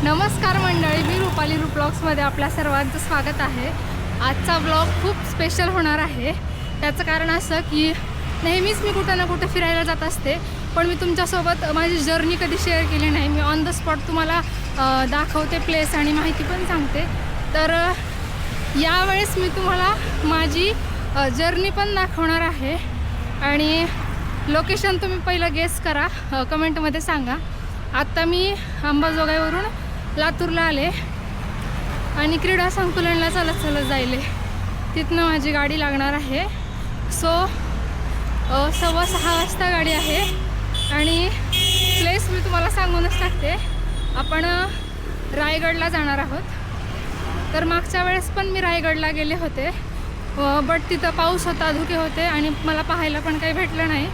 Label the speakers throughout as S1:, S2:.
S1: नमस्कार मंडळी, मी रुपाली ब्लॉग्समध्ये आपल्या सर्वांचं स्वागत आहे। आजचा ब्लॉग खूप स्पेशल होणार आहे। त्याचं कारण असं की नेहमीच मी कुठं ना कुठं फिरायला जात असते, पण मी तुमच्यासोबत माझी जर्नी कधी शेअर केली नाही। मी ऑन द स्पॉट तुम्हाला दाखवते प्लेस आणि माहिती पण सांगते। तर यावेळेस मी तुम्हाला माझी जर्नी पण दाखवणार आहे आणि लोकेशन तुम्ही पहिलं गेस करा, कमेंटमध्ये सांगा। आत्ता मी अंबाजोगाईवरून लातूरला आले आणि क्रीडा संकुलनला चालत जायले। तिथनं माझी गाडी लागणार आहे। सो 6:15 वाजता गाडी आहे आणि प्लेस मी तुम्हाला सांगूनच टाकते। आपण रायगडला जाणार आहोत। तर मागच्या वेळेस पण मी रायगडला गेले होते, बट तिथं पाऊस होता, धुके होते आणि मला पाहायला पण काही भेटलं नाही।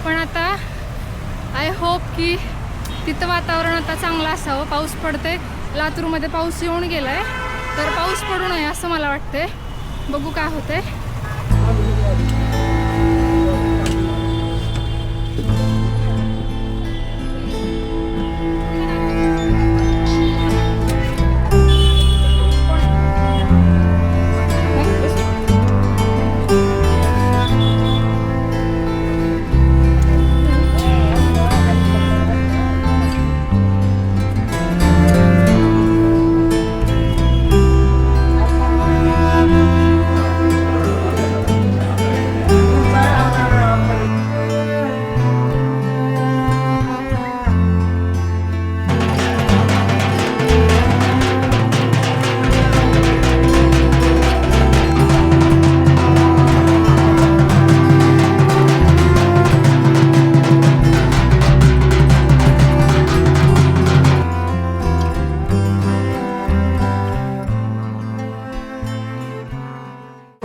S1: पण आता आय होप की तिथं वातावरण आता चांगलं असावं। पाऊस पडते, लातूरमध्ये पाऊस येऊन गेलाय, तर पाऊस पडू नये असं मला वाटते। बघू काय होते।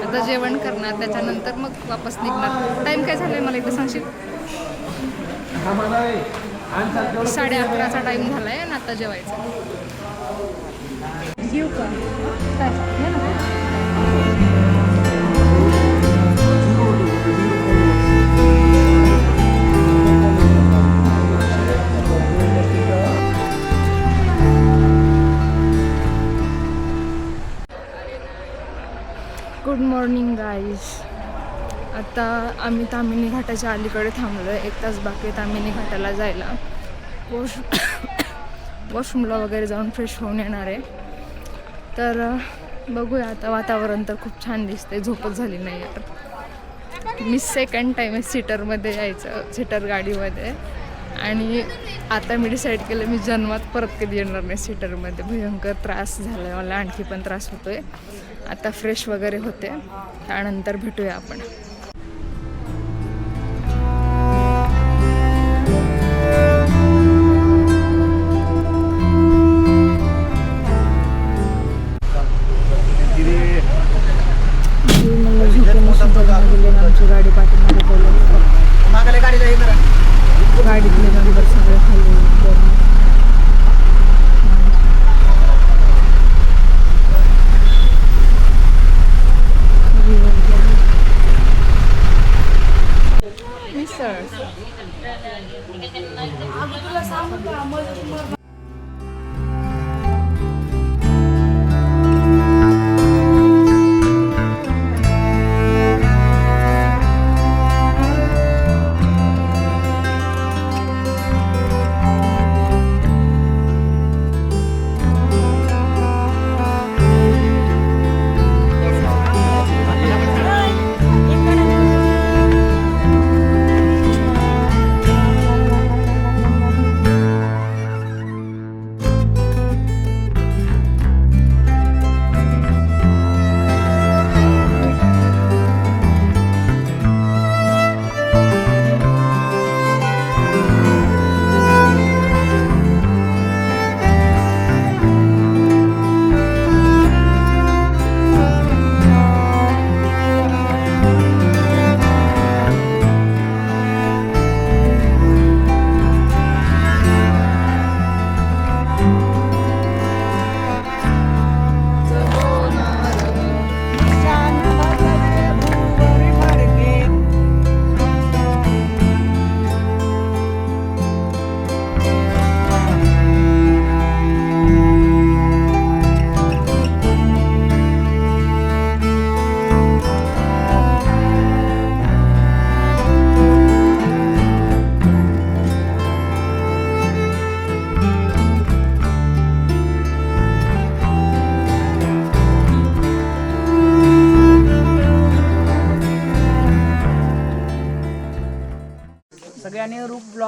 S1: आता जेवण करणार, त्याच्यानंतर मग वापस निघणार। टाइम काय झालाय मला एकदा सांगशील? 11:30चा टाइम झालाय आणि आता जेवायचं। घेऊ का गुड मॉर्निंग गाईज। आता आम्ही ताम्हिणी घाटाच्या अलीकडे थांबलो आहे। 1 तास बाकी आहे ताम्हिणी घाटाला जायला। वॉशरूमला वगैरे जाऊन फ्रेश होऊन येणार आहे। तर बघूया आता। वातावरण तर खूप छान दिसते, झोपच झाली नाही यार। मी सेकंड टाईम आहे सीटरमध्ये यायचं, सीटर गाडीमध्ये। आणि आता मी डिसाईड केलं मी जन्मात परत कधी येणार नाही सीटरमध्ये। भयंकर त्रास झाला आहे मला, आणखी पण त्रास होतो आहे। आता फ्रेश वगैरे होते, त्यानंतर भेटूया आपण। आमची गाडी पाठीमध्ये बोलवली, गाडीतले नंबर सगळे खाली।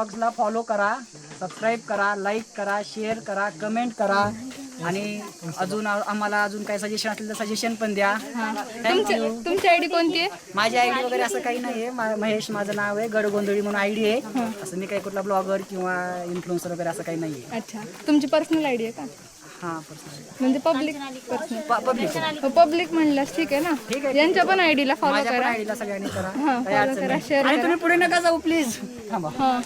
S2: ब्लॉग्सला फॉलो करा, सबस्क्राईब करा, लाईक करा, शेअर करा, कमेंट करा आणि अजून आम्हाला अजून काही सजेशन असलं तर सजेशन पण द्या. थँक्यू.
S1: तुमची आयडी कोणती आहे?
S2: माझी आयडी वगैरे असं काही नाही आहे. महेश माझं नाव आहे, गडगोंधळी म्हणून आयडी आहे. असं मी काही कुठला ब्लॉगर किंवा इन्फ्लुएन्सर वगैरे असं काही नाही आहे.
S1: अच्छा, तुमची पर्सनल आयडी आहे का?
S2: हां, पर्सनल
S1: म्हणजे पब्लिक पर्सनल
S2: पब्लिक.
S1: पब्लिक म्हणल्यास ठीक आहे ना.
S2: ठीक आहे.
S1: यांच्या पण आयडीला फॉलो
S2: माझ्या पण
S1: करा.
S2: आयडीला सगळ्यांनी करा,
S1: हां,
S2: काही
S1: follow
S2: अडचण
S1: करा,
S2: नाही.
S1: share
S2: आणि
S1: करा.
S2: तुम्ही पुढे नका जाऊ प्लीज, थांबा.
S1: हां.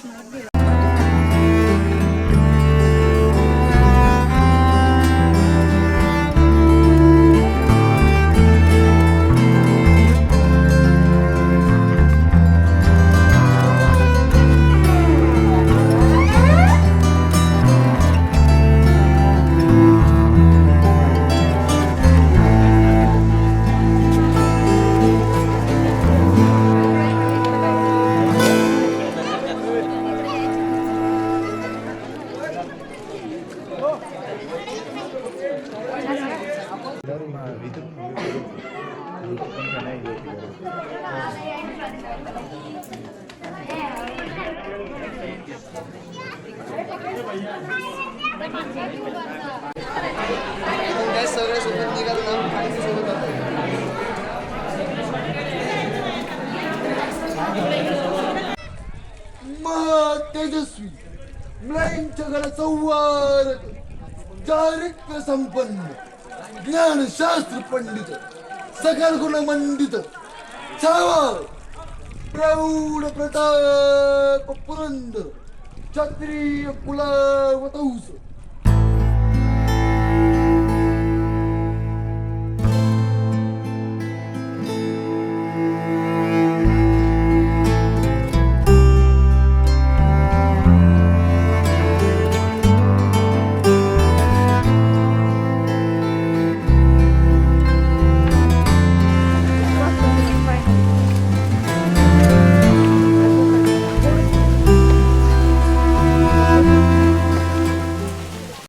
S3: तेजस्वी म्लाईन जगाला संवारक चारित्र्य संपन्न ज्ञानशास्त्र पंडित सकल गुण मंडित छावा प्रौढ प्रताप पुरंदर क्षत्रिय कुलावतंस